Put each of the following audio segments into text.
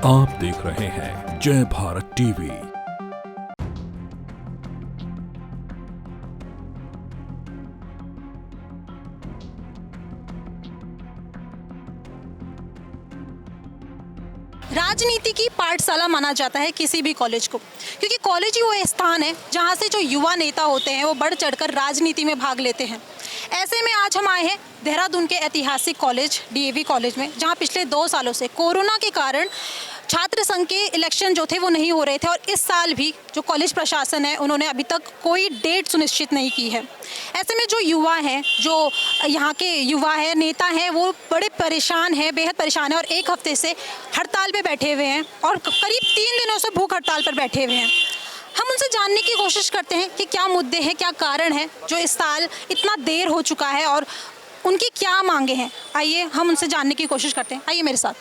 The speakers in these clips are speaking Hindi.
आप देख रहे हैं जय भारत टीवी। राजनीति की पाठशाला माना जाता है किसी भी कॉलेज को, क्योंकि कॉलेज ही वो स्थान है जहां से जो युवा नेता होते हैं वो बढ़ चढ़कर राजनीति में भाग लेते हैं। ऐसे में आज हम आए हैं देहरादून के ऐतिहासिक कॉलेज डीएवी कॉलेज में, जहां पिछले 2 सालों से कोरोना के कारण छात्र संघ के इलेक्शन जो थे वो नहीं हो रहे थे, और इस साल भी जो कॉलेज प्रशासन है उन्होंने अभी तक कोई डेट सुनिश्चित नहीं की है। ऐसे में जो युवा हैं, जो यहाँ के युवा है, नेता हैं, वो बड़े परेशान हैं, बेहद परेशान हैं, और 1 हफ्ते से हड़ताल पे बैठे हुए हैं और करीब 3 दिनों से भूख हड़ताल पर बैठे हुए हैं। हम उनसे जानने की कोशिश करते हैं कि क्या मुद्दे हैं, क्या कारण है जो इस साल इतना देर हो चुका है और उनकी क्या मांगे हैं। आइए हम उनसे जानने की कोशिश करते हैं, आइए मेरे साथ।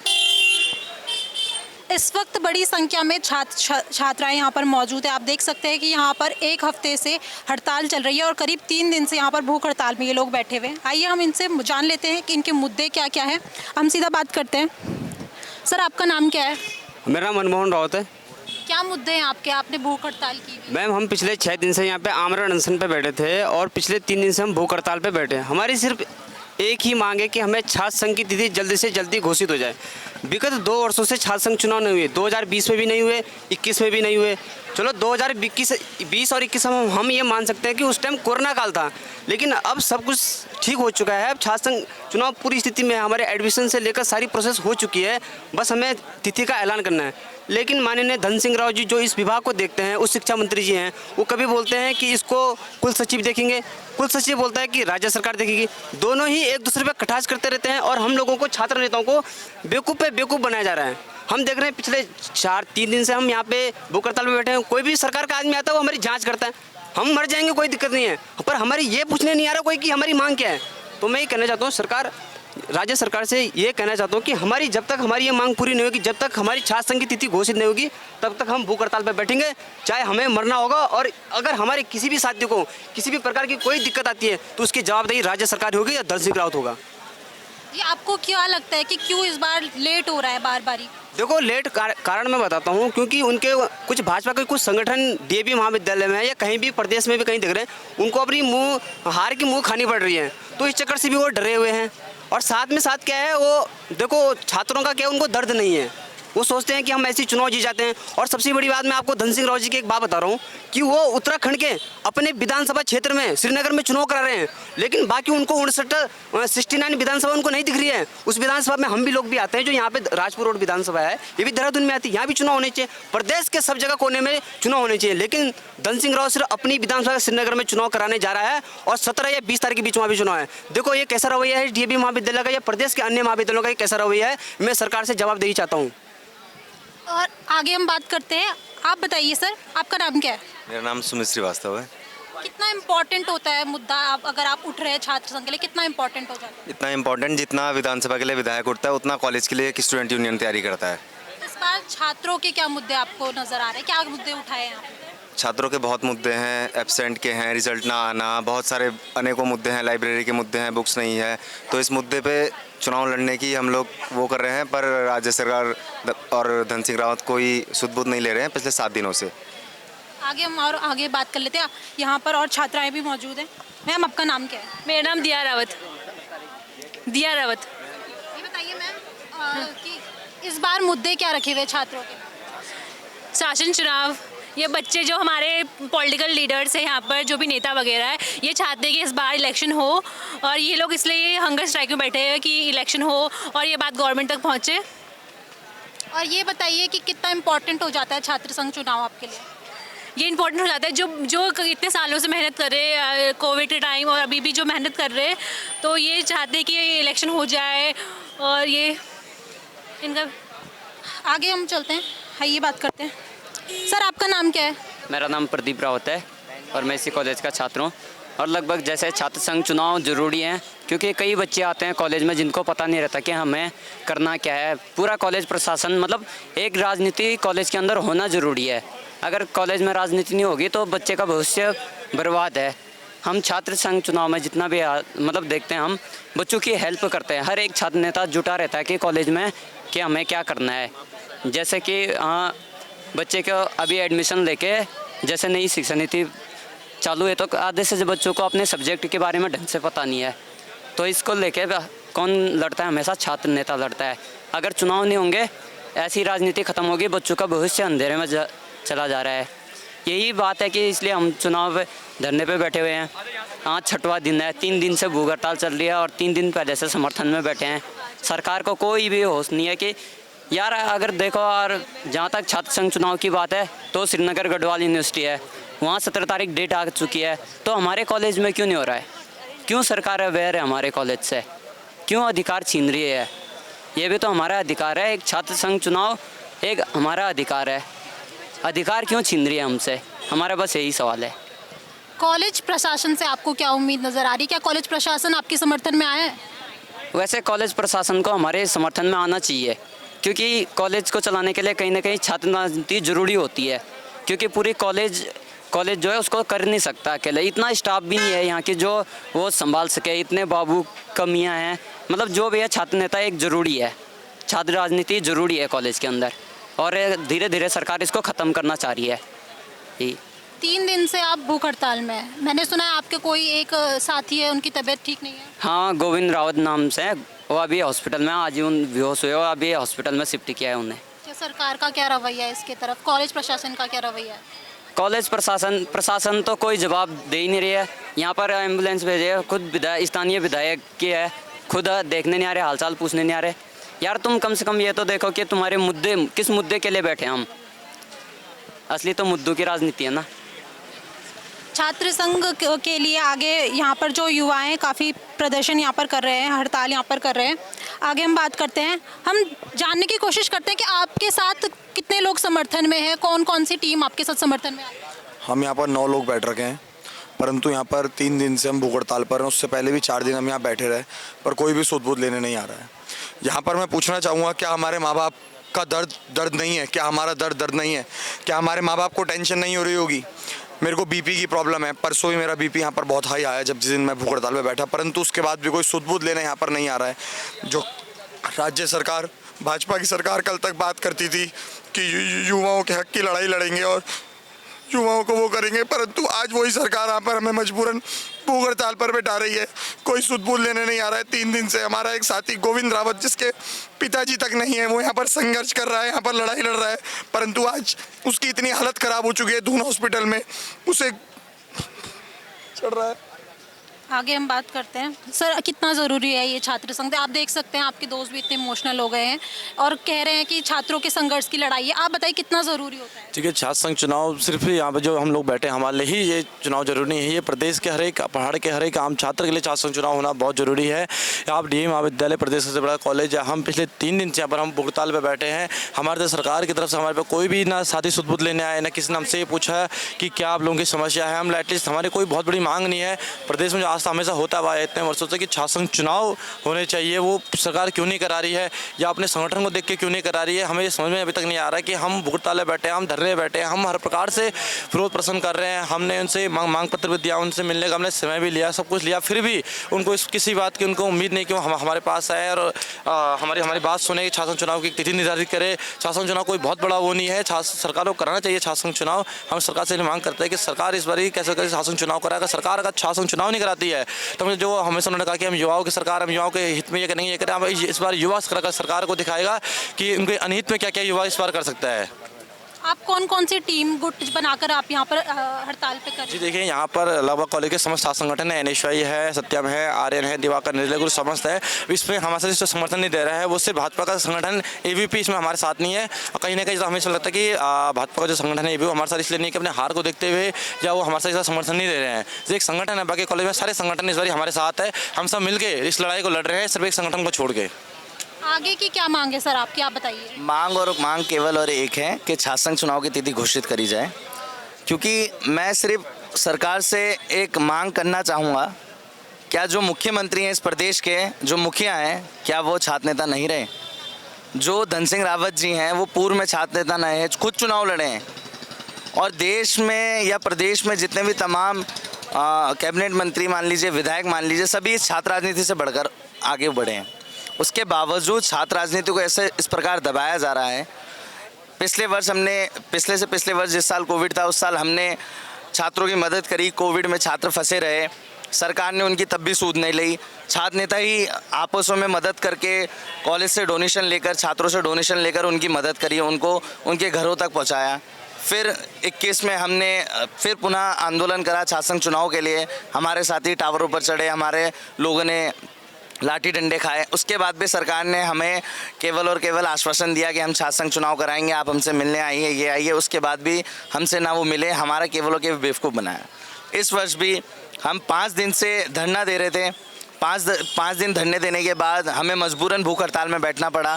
इस वक्त बड़ी संख्या में छात्राएं यहाँ पर मौजूद है। आप देख सकते हैं कि यहाँ पर 1 हफ्ते से हड़ताल चल रही है और करीब 3 दिन से यहाँ पर भूख हड़ताल में ये लोग बैठे हुए हैं। आइए हम इनसे जान लेते हैं कि इनके मुद्दे क्या क्या हैं। हम सीधा बात करते हैं। सर, आपका नाम क्या है? मेरा नाम मनमोहन रावत है। क्या मुद्दे हैं आपके? आपने भूख हड़ताल की? मैम, हम पिछले 6 दिन से यहाँ पे आमरण अनशन पे बैठे थे और पिछले 3 दिन से हम भूख हड़ताल पे बैठे हैं। हमारी सिर्फ एक ही मांग है कि हमें छात्र संघ की तिथि जल्दी से जल्दी घोषित हो जाए। विगत 2 वर्षों से छात्र संघ चुनाव नहीं हुए, 2020 में भी नहीं हुए, 21 में भी नहीं हुए। चलो 2020 और 21 में हम ये मान सकते हैं कि उस टाइम कोरोना काल था, लेकिन अब सब कुछ ठीक हो चुका है। अब छात्र संघ चुनाव पूरी स्थिति में, हमारे एडमिशन से लेकर सारी प्रोसेस हो चुकी है, बस हमें तिथि का ऐलान करना है। लेकिन माननीय धन सिंह राव जी जो इस विभाग को देखते हैं, उस शिक्षा मंत्री जी हैं, वो कभी बोलते हैं कि इसको कुल सचिव देखेंगे, कुल सचिव बोलता है कि राज्य सरकार देखेगी। दोनों ही एक दूसरे पर कटाक्ष करते रहते हैं और हम लोगों को, छात्र नेताओं को बेवकूफ़ पे बेवकूफ़ बनाया जा रहा है। हम देख रहे हैं पिछले 3 दिन से हम यहाँ पे भूख हड़ताल में बैठे हैं। कोई भी सरकार का आदमी आता है वो हमारी जाँच करता है। हम मर जाएंगे, कोई दिक्कत नहीं है, पर हमारी ये पूछने नहीं आ रहा कोई कि हमारी मांग क्या है। तो मैं ये कहना चाहता हूँ राज्य सरकार से ये कहना चाहता हूँ कि जब तक हमारी ये मांग पूरी नहीं होगी, जब तक हमारी छात्र संघ की तिथि घोषित नहीं होगी, तब तक हम भूख हड़ताल पर बैठेंगे, चाहे हमें मरना होगा। और अगर हमारे किसी भी साथी को किसी भी प्रकार की कोई दिक्कत आती है तो उसकी जवाबदेही राज्य सरकार होगी या धन सिंह रावत होगा। ये आपको क्या लगता है कि क्यों इस बार लेट हो रहा है बार बार? देखो, लेट कारण मैं बताता हूँ, क्योंकि उनके कुछ भाजपा के कुछ संगठन डीएवी महाविद्यालय में या कहीं भी प्रदेश में भी कहीं दिख रहे हैं, उनको अपनी हार की मुँह खानी पड़ रही है, तो इस चक्कर से भी वो डरे हुए हैं। और साथ क्या है, वो देखो छात्रों का क्या, उनको दर्द नहीं है, वो सोचते हैं कि हम ऐसी चुनाव जीत जाते हैं। और सबसे बड़ी बात, मैं आपको धन सिंह राव जी की एक बात बता रहा हूँ कि वो उत्तराखंड के अपने विधानसभा क्षेत्र में श्रीनगर में चुनाव करा रहे हैं, लेकिन बाकी उनको 69 विधानसभा उनको नहीं दिख रही है। उस विधानसभा में हम भी लोग भी आते हैं, जो यहाँ पे राजपुर रोड विधानसभा है, ये भी देहरादून में आती है, यहाँ भी चुनाव होने चाहिए। प्रदेश के सब जगह कोने में चुनाव होने चाहिए, लेकिन धन सिंह राव सिर्फ अपनी विधानसभा श्रीनगर में चुनाव कराने जा रहा है और 17 या 20 तारीख के बीच में भी चुनाव है। देखो, ये कैसा रवैया है डीएवी महाविद्यालय का या प्रदेश के अन्य महाविद्यालयों का, ये कैसा रवैया है, मैं सरकार से जवाबदेही चाहता हूँ। और आगे हम बात करते हैं। आप बताइए सर, आपका नाम क्या है? मेरा नाम सुमित श्रीवास्तव है। कितना इम्पोर्टेंट होता है मुद्दा, अगर आप उठ रहे हैं छात्र संघ के लिए, कितना इम्पोर्टेंट हो जाता है? इतना इम्पोर्टेंट जितना विधानसभा के लिए विधायक उठता है, उतना कॉलेज के लिए एक स्टूडेंट यूनियन तैयारी करता है। इस बार छात्रों के क्या मुद्दे आपको नजर आ रहे हैं? क्या मुद्दे उठाए हैं आपने? छात्रों के बहुत मुद्दे हैं, एब्सेंट के हैं, रिजल्ट ना आना, बहुत सारे अनेकों मुद्दे हैं, लाइब्रेरी के मुद्दे हैं, बुक्स नहीं है। तो इस मुद्दे पे चुनाव लड़ने की हम लोग वो कर रहे हैं, पर राज्य सरकार और धन सिंह रावत कोई सुध-बुध नहीं ले रहे हैं पिछले 7 दिनों से। आगे हम और आगे बात कर लेते हैं। यहाँ पर और छात्राएं भी मौजूद हैं। मैम, आपका नाम क्या है? मेरा नाम दिया रावत। ये बताइए मैम कि इस बार मुद्दे क्या रखे हुए छात्रों के? शासन चुनाव। ये बच्चे जो हमारे पॉलिटिकल लीडर्स हैं यहाँ पर, जो भी नेता वगैरह है, ये चाहते हैं कि इस बार इलेक्शन हो, और ये लोग इसलिए हंगर स्ट्राइक में बैठे हैं कि इलेक्शन हो और ये बात गवर्नमेंट तक पहुँचे। और ये बताइए कि कितना इम्पोर्टेंट हो जाता है छात्र संघ चुनाव आपके लिए? ये इम्पोर्टेंट हो जाता है, जो इतने सालों से मेहनत कर रहे हैं, कोविड के टाइम और अभी भी जो मेहनत कर रहे हैं, तो ये चाहते हैं कि इलेक्शन हो जाए और ये इनका। आगे हम चलते हैं, आइए बात करते हैं। सर, आपका नाम क्या है? मेरा नाम प्रदीप रावत है और मैं इसी कॉलेज का छात्र हूँ। और लगभग जैसे छात्र संघ चुनाव ज़रूरी हैं, क्योंकि कई बच्चे आते हैं कॉलेज में जिनको पता नहीं रहता कि हमें करना क्या है। पूरा कॉलेज प्रशासन, मतलब एक राजनीति कॉलेज के अंदर होना ज़रूरी है। अगर कॉलेज में राजनीति नहीं होगी तो बच्चे का भविष्य बर्बाद है। हम छात्र संघ चुनाव में जितना भी मतलब देखते हैं, हम बच्चों की हेल्प करते हैं। हर एक छात्र नेता जुटा रहता है कि कॉलेज में कि हमें क्या करना है। जैसे कि हाँ, बच्चे को अभी एडमिशन लेके जैसे नई शिक्षा नीति चालू है तो आधे से बच्चों को अपने सब्जेक्ट के बारे में ढंग से पता नहीं है, तो इसको लेके कौन लड़ता है? हमेशा छात्र नेता लड़ता है। अगर चुनाव नहीं होंगे, ऐसी राजनीति खत्म होगी, बच्चों का भविष्य अंधेरे में चला जा रहा है। यही बात है कि इसलिए हम चुनाव धरने पे बैठे हुए हैं। आज 6वां दिन है, 3 दिन से भूख हड़ताल चल रही है और 3 दिन पहले से समर्थन में बैठे हैं। सरकार को कोई भी होश नहीं है कि यार अगर देखो, और जहाँ तक छात्र संघ चुनाव की बात है तो श्रीनगर गढ़वाल यूनिवर्सिटी है, वहाँ 17 तारीख डेट आ चुकी है, तो हमारे कॉलेज में क्यों नहीं हो रहा है? क्यों सरकार अवेयर है हमारे कॉलेज से? क्यों अधिकार छीन रही है? ये भी तो हमारा अधिकार है, एक छात्र संघ चुनाव एक हमारा अधिकार है। अधिकार क्यों छीन रही है हमसे? हमारा बस यही सवाल है। कॉलेज प्रशासन से आपको क्या उम्मीद नज़र आ रही है? क्या कॉलेज प्रशासन आपके समर्थन में आया है? वैसे कॉलेज प्रशासन को हमारे समर्थन में आना चाहिए, क्योंकि कॉलेज को चलाने के लिए कहीं ना कहीं छात्र राजनीति ज़रूरी होती है, क्योंकि पूरी कॉलेज जो है उसको कर नहीं सकता अकेले। इतना स्टाफ भी नहीं है यहाँ की जो वो संभाल सके, इतने बाबू कमियाँ हैं। मतलब जो भी है छात्र नेता एक ज़रूरी है, छात्र राजनीति ज़रूरी है कॉलेज के अंदर, और धीरे धीरे सरकार इसको ख़त्म करना चाह रही है। 3 दिन से आप भूख हड़ताल में हैं। मैंने सुना है आपके कोई एक साथी है, उनकी तबीयत ठीक नहीं है। हाँ, गोविंद रावत नाम से है, वो अभी हॉस्पिटल में, आज ही उन बेहोश हुए, अभी हॉस्पिटल में शिफ्ट किया है उन्हें। क्या सरकार का क्या रवैया है इसके तरफ? कॉलेज प्रशासन का क्या रवैया है? कॉलेज प्रशासन तो कोई जवाब दे ही नहीं रही है। यहाँ पर एम्बुलेंस भेजे है, खुद स्थानीय विधायक की है, खुद देखने नहीं आ रहे, हालचाल पूछने नहीं आ रहे। यार तुम कम से कम ये तो देखो कि तुम्हारे मुद्दे किस मुद्दे के लिए बैठे हैं हम। असली तो मुद्दों की राजनीति है ना। छात्र संघ के लिए आगे यहाँ पर जो युवा हैं काफ़ी प्रदर्शन यहाँ पर कर रहे हैं, हड़ताल यहाँ पर कर रहे हैं। आगे हम बात करते हैं, हम जानने की कोशिश करते हैं कि आपके साथ कितने लोग समर्थन में हैं, कौन कौन सी टीम आपके साथ समर्थन में आई है? हम यहाँ पर 9 लोग बैठ रखे हैं, परंतु यहाँ पर 3 दिन से हम भूख हड़ताल पर हैं। उससे पहले भी 4 दिन हम यहाँ बैठे रहे, पर कोई भी सुध-बुध लेने नहीं आ रहा है। यहाँ पर मैं पूछना चाहूँगा, क्या हमारे माँ बाप का दर्द नहीं है? क्या हमारा दर्द नहीं है? क्या हमारे माँ बाप को टेंशन नहीं हो रही होगी? मेरे को बीपी की प्रॉब्लम है, परसों ही मेरा बीपी यहाँ पर बहुत हाई आया जब जिस दिन मैं भूख हड़ताल पे बैठा, परंतु उसके बाद भी कोई सुध-बुध लेने यहाँ पर नहीं आ रहा है। जो राज्य सरकार, भाजपा की सरकार कल तक बात करती थी कि युवाओं के हक की लड़ाई लड़ेंगे और युवाओं को वो करेंगे, परंतु आज वही सरकार यहाँ पर हमें मजबूरन भूख हड़ताल पर बैठा रही है। कोई सुध-बुध लेने नहीं आ रहा है। 3 दिन से हमारा एक साथी गोविंद रावत, जिसके पिताजी तक नहीं है, वो यहाँ पर संघर्ष कर रहा है, यहाँ पर लड़ाई लड़ रहा है, परंतु आज उसकी इतनी हालत खराब हो चुकी है, दून हॉस्पिटल में उसे चढ़ रहा है। आगे हम बात करते हैं। सर, कितना ज़रूरी है ये छात्र संघ? आप देख सकते हैं आपके दोस्त भी इतने इमोशनल हो गए हैं और कह रहे हैं कि छात्रों के संघर्ष की लड़ाई है। आप बताइए कितना ज़रूरी होता है? ठीक है, छात्र संघ चुनाव सिर्फ यहाँ पर जो हम लोग बैठे हैं हमारे लिए ही ये चुनाव जरूरी नहीं है। ये प्रदेश के हर एक पहाड़ के हर एक आम छात्र के लिए छात्र संघ चुनाव होना बहुत ज़रूरी है। आप डीएवी महाविद्यालय प्रदेश का सबसे बड़ा कॉलेज है। हम पिछले 3 दिन से यहाँ पर हम भूख हड़ताल पर बैठे हैं। हमारे तो सरकार की तरफ से हमारे पे कोई भी ना साथी सुध-बुध लेने आए, ना किसी ने हमसे ये पूछा कि क्या आप लोगों की समस्या है। हम एटलीस्ट हमारी कोई बहुत बड़ी मांग नहीं है। प्रदेश में जो आज हमेशा होता हुआ इतने वर्षों से कि छात्र संघ चुनाव होने चाहिए, वो सरकार क्यों नहीं करा रही है या अपने संगठन को देख के क्यों नहीं करा रही है, हमें ये समझ में अभी तक नहीं आ रहा है कि हम भूख हड़ताल बैठे हैं, हम धरने बैठे हैं, हम हर प्रकार से विरोध प्रदर्शन कर रहे हैं। हमने उनसे मांग पत्र भी दिया, उनसे मिलने का हमने समय भी लिया, सब कुछ लिया, फिर भी उनको किसी बात की उनको उम्मीद नहीं कि हमारे पास आए और हमारी बात सुने, छात्र संघ चुनाव की तिथि निर्धारित करे। छात्र संघ चुनाव कोई बहुत बड़ा वो नहीं है, सरकार को कराना चाहिए छात्र संघ चुनाव। हम सरकार से मांग करते हैं कि सरकार इस बार कैसे करे छात्र संघ चुनाव कराएगा। सरकार अगर छात्र संघ चुनाव नहीं कराती है तो मुझे जो हमेशा उन्होंने कहा कि हम युवाओं की सरकार, हम युवाओं के हित में ये करेंगे, ये करें, हम इस बार युवा सरकार को दिखाएगा कि उनके अनहित में क्या क्या युवा इस बार कर सकता है। आप कौन कौन सी टीम गुट बनाकर आप यहाँ पर हड़ताल पे कर रहे हैं? जी देखिए, यहाँ पर लगभग कॉलेज के समस्त छात्र संगठन है, NSY है, सत्यम है, आर्यन है, दिवाकर निर्दय गुरु समस्त है। इसमें हमारे से समर्थन नहीं दे रहा है, वो सिर्फ भाजपा का संगठन AVP इसमें हमारे साथ नहीं है। और कहीं ना कहीं तो हमें लगता है कि भाजपा का जो संगठन है AVP हमारे साथ इसलिए नहीं कि अपने हार को देखते हुए या वो हमारे साथ समर्थन नहीं दे रहे हैं। जो एक संगठन है, बाकी कॉलेज में सारे संगठन इस बार हमारे साथ है, हम सब मिलकर इस लड़ाई को लड़ रहे हैं, सिर्फ एक संगठन को छोड़ के। आगे की क्या मांग है सर आपकी, आप बताइए। मांग केवल और एक है कि छात्र संघ चुनाव की तिथि घोषित करी जाए, क्योंकि मैं सिर्फ सरकार से एक मांग करना चाहूँगा, क्या जो मुख्यमंत्री हैं इस प्रदेश के, जो मुखिया हैं, क्या वो छात्र नेता नहीं रहे? जो धन सिंह रावत जी हैं वो पूर्व में छात्र नेता नहीं हैं, खुद चुनाव लड़े हैं, और देश में या प्रदेश में जितने भी तमाम कैबिनेट मंत्री मान लीजिए, विधायक मान लीजिए, सभी इस छात्र राजनीति से बढ़कर आगे बढ़े हैं। उसके बावजूद छात्र राजनीति को ऐसे इस प्रकार दबाया जा रहा है पिछले से पिछले वर्ष जिस साल कोविड था उस साल हमने छात्रों की मदद करी। कोविड में छात्र फंसे रहे, सरकार ने उनकी तब भी सूद नहीं ली। छात्र नेता ही आपसों में मदद करके कॉलेज से डोनेशन लेकर, छात्रों से डोनेशन लेकर उनकी मदद करी, उनको उनके घरों तक पहुंचाया। फिर 21 में हमने फिर पुनः आंदोलन करा छात्र संघ चुनाव के लिए। हमारे साथी टावरों पर चढ़े, हमारे लोगों ने लाठी डंडे खाए। उसके बाद भी सरकार ने हमें केवल और केवल आश्वासन दिया कि हम छात्र संघ चुनाव कराएंगे, आप हमसे मिलने आइए, ये आइए। उसके बाद भी हमसे ना वो मिले, हमारा केवल और केवल बेवकूफ़ बनाया। इस वर्ष भी हम 5 दिन से धरना दे रहे थे। 5 दिन धरने देने के बाद हमें मजबूरन भूख हड़ताल में बैठना पड़ा।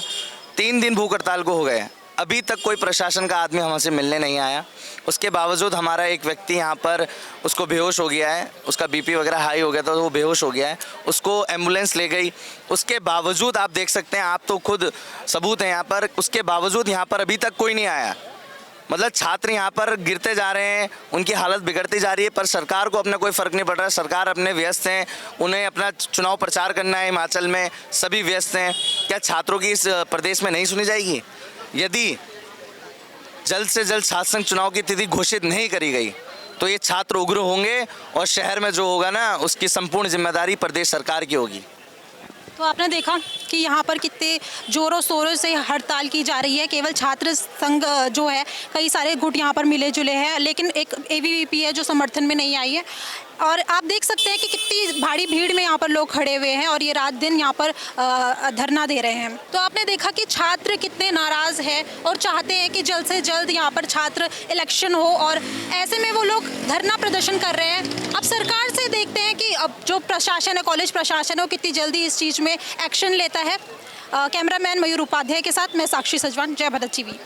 3 दिन भूख हड़ताल को हो गए, अभी तक कोई प्रशासन का आदमी हमसे मिलने नहीं आया। उसके बावजूद हमारा एक व्यक्ति यहाँ पर, उसको बेहोश हो गया है, उसका बीपी वगैरह हाई हो गया था, तो वो बेहोश हो गया है। उसको एम्बुलेंस ले गई। उसके बावजूद आप देख सकते हैं, आप तो खुद सबूत हैं यहाँ पर, उसके बावजूद यहाँ पर अभी तक कोई नहीं आया। मतलब छात्र यहाँ पर गिरते जा रहे हैं, उनकी हालत बिगड़ती जा रही है, पर सरकार को अपना कोई फ़र्क नहीं पड़ रहा। सरकार अपने व्यस्त हैं, उन्हें अपना चुनाव प्रचार करना है। हिमाचल में सभी व्यस्त हैं। क्या छात्रों की इस प्रदेश में नहीं सुनी जाएगी? यदि जल्द से जल्द छात्र संघ चुनाव की तिथि घोषित नहीं करी गई तो ये छात्र उग्र होंगे और शहर में जो होगा ना, उसकी संपूर्ण जिम्मेदारी प्रदेश सरकार की होगी। तो आपने देखा कि यहाँ पर कितने जोरों शोरों से हड़ताल की जा रही है। केवल छात्र संघ जो है, कई सारे गुट यहाँ पर मिले जुले हैं, लेकिन एक ABVP है जो समर्थन में नहीं आई है। और आप देख सकते हैं कि कितनी भारी भीड़ में यहाँ पर लोग खड़े हुए हैं और ये रात दिन यहाँ पर धरना दे रहे हैं। तो आपने देखा कि छात्र कितने नाराज़ हैं और चाहते हैं कि जल्द से जल्द यहाँ पर छात्र इलेक्शन हो, और ऐसे में वो लोग धरना प्रदर्शन कर रहे हैं। अब सरकार से देखते हैं कि अब जो प्रशासन है, कॉलेज प्रशासन है, वो कितनी जल्दी इस चीज़ में एक्शन लेता है। कैमरामैन मयूर उपाध्याय के साथ मैं साक्षी सजवान, जय भारत TV।